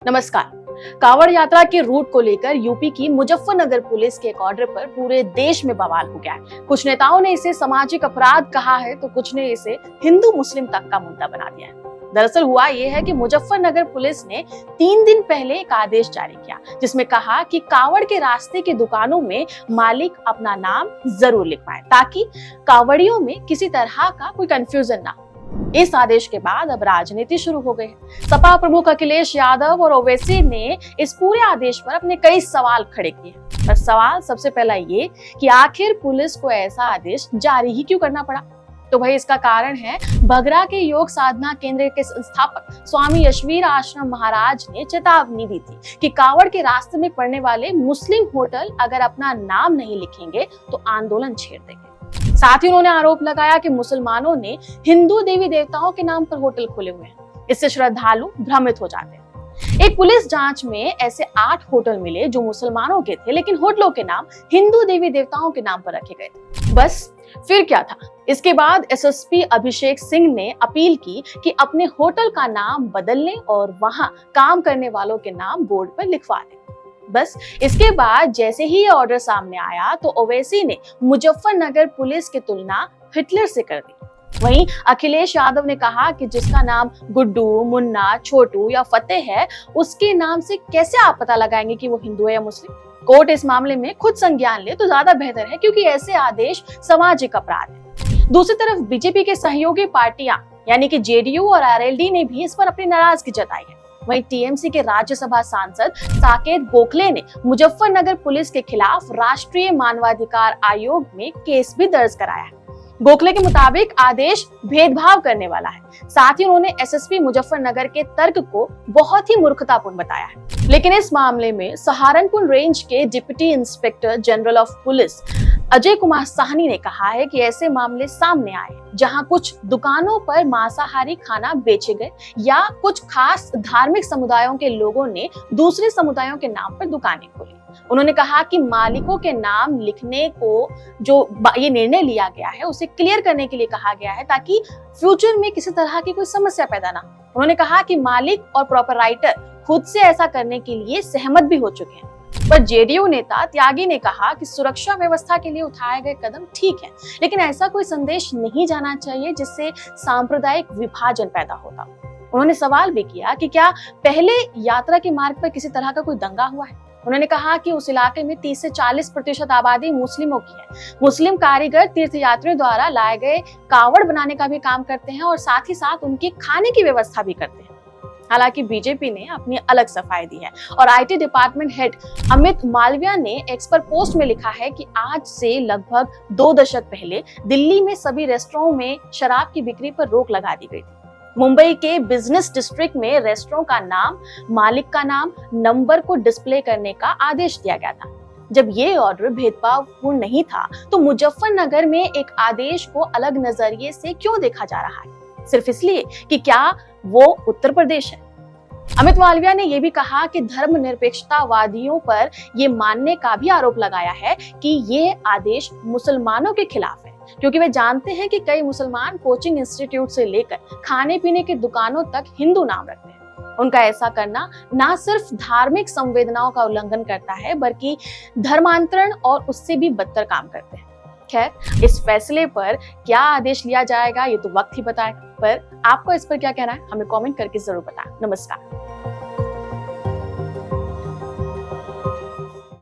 नमस्कार। कांवड़ यात्रा के रूट को लेकर यूपी की मुजफ्फरनगर पुलिस के एक ऑर्डर पर पूरे देश में बवाल हो गया है। कुछ नेताओं ने इसे सामाजिक अपराध कहा है तो कुछ ने इसे हिंदू मुस्लिम तक का मुद्दा बना दिया है। दरअसल हुआ ये है कि मुजफ्फरनगर पुलिस ने 3 दिन पहले एक आदेश जारी किया जिसमें कहा कि कांवड़ के रास्ते की दुकानों में मालिक अपना नाम जरूर लिखवाए ताकि कांवड़ियों में किसी तरह का कोई कंफ्यूजन ना हो। इस आदेश के बाद अब राजनीति शुरू हो गई है। सपा प्रमुख अखिलेश यादव और ओवैसी ने इस पूरे आदेश पर अपने कई सवाल खड़े किए। पर सवाल सबसे पहला ये कि आखिर पुलिस को ऐसा आदेश जारी ही क्यों करना पड़ा। तो भाई इसका कारण है बगरा के योग साधना केंद्र के संस्थापक स्वामी यशवीर आश्रम महाराज ने चेतावनी दी थी कि कांवड़ के रास्ते में पड़ने वाले मुस्लिम होटल अगर अपना नाम नहीं लिखेंगे तो आंदोलन छेड़ देंगे। साथ ही उन्होंने आरोप लगाया कि मुसलमानों ने हिंदू देवी देवताओं के नाम पर होटल खोले हुए हैं, इससे श्रद्धालु भ्रमित हो जाते हैं। एक पुलिस जांच में ऐसे 8 होटल मिले जो मुसलमानों के थे, लेकिन होटलों के नाम हिंदू देवी देवताओं के नाम पर रखे गए थे। बस फिर क्या था। इसके बाद एसएसपी अभिषेक सिंह ने अपील की कि अपने होटल का नाम बदल लें और वहां काम करने वालों के नाम बोर्ड पर लिखवा दें। बस इसके बाद जैसे ही ये ऑर्डर सामने आया तो ओवैसी ने मुजफ्फरनगर पुलिस की तुलना हिटलर से कर दी। वहीं अखिलेश यादव ने कहा कि जिसका नाम गुड्डू, मुन्ना, छोटू या फतेह है उसके नाम से कैसे आप पता लगाएंगे कि वो हिंदू है या मुस्लिम। कोर्ट इस मामले में खुद संज्ञान ले तो ज्यादा बेहतर है क्योंकि ऐसे आदेश सामाजिक अपराध है। दूसरी तरफ बीजेपी के सहयोगी पार्टियां यानी कि जेडीयू और आरएलडी ने भी इस पर अपनी नाराजगी जताई है। वहीं टीएमसी के राज्यसभा सांसद साकेत गोखले ने मुजफ्फरनगर पुलिस के खिलाफ राष्ट्रीय मानवाधिकार आयोग में केस भी दर्ज कराया है। गोखले के मुताबिक आदेश भेदभाव करने वाला है। साथ ही उन्होंने एसएसपी मुजफ्फरनगर के तर्क को बहुत ही मूर्खतापूर्ण बताया है। लेकिन इस मामले में सहारनपुर रेंज के deputy inspector general of police Ajay Kumar Sahni ने कहा है कि ऐसे मामले सामने आए जहां कुछ दुकानों पर मांसाहारी खाना बेचे गए या कुछ खास धार्मिक समुदायों के लोगों ने दूसरे समुदायों के नाम पर दुकानें खोली। उन्होंने कहा कि मालिकों के नाम लिखने को जो ये निर्णय लिया गया है उसे क्लियर करने के लिए कहा गया है ताकि फ्यूचर में किसी तरह की कोई समस्या पैदा ना हो। उन्होंने कहा कि मालिक और प्रोपराइटर खुद से ऐसा करने के लिए सहमत भी हो चुके हैं। पर जेडीयू नेता त्यागी ने कहा कि सुरक्षा व्यवस्था के लिए उठाए गए कदम ठीक है, लेकिन ऐसा कोई संदेश नहीं जाना चाहिए जिससे सांप्रदायिक विभाजन पैदा होता। उन्होंने सवाल भी किया कि क्या पहले यात्रा के मार्ग पर किसी तरह का कोई दंगा हुआ है। उन्होंने कहा कि उस इलाके में 30 से 40% आबादी मुस्लिमों की है। मुस्लिम कारीगर तीर्थयात्रियों द्वारा लाए गए कावड़ बनाने का भी काम करते हैं और साथ ही साथ उनके खाने की व्यवस्था भी करते हैं। हालांकि बीजेपी ने अपनी अलग सफाई दी है और IT department head Amit Malviya ने एक्स पर पोस्ट में लिखा है कि आज से लगभग 2 दशक पहले दिल्ली में सभी रेस्टोरेंट में शराब की बिक्री पर रोक लगा दी गई थी। मुंबई के बिजनेस डिस्ट्रिक्ट में रेस्टोरेंट का नाम, मालिक का नाम, नंबर को डिस्प्ले करने का आदेश दिया गया था। जब ये ऑर्डर भेदभावपूर्ण नहीं था तो मुजफ्फरनगर में एक आदेश को अलग नजरिए से क्यों देखा जा रहा है, सिर्फ इसलिए कि क्या वो उत्तर प्रदेश है। अमित मालविया ने यह भी कहा कि धर्मनिरपेक्षतावादियों पर यह मानने का भी आरोप लगाया है कि ये आदेश मुसलमानों के खिलाफ है क्योंकि वे जानते हैं कि कई मुसलमान कोचिंग इंस्टीट्यूट से लेकर खाने पीने की दुकानों तक हिंदू नाम रखते हैं। उनका ऐसा करना न सिर्फ धार्मिक संवेदनाओं का उल्लंघन करता है बल्कि धर्मांतरण और उससे भी बदतर काम करते हैं। खैर, इस फैसले पर क्या आदेश लिया जाएगा ये तो वक्त ही बताएगा, पर आपको इस पर क्या कहना है हमें कमेंट करके जरूर बताएं। नमस्कार।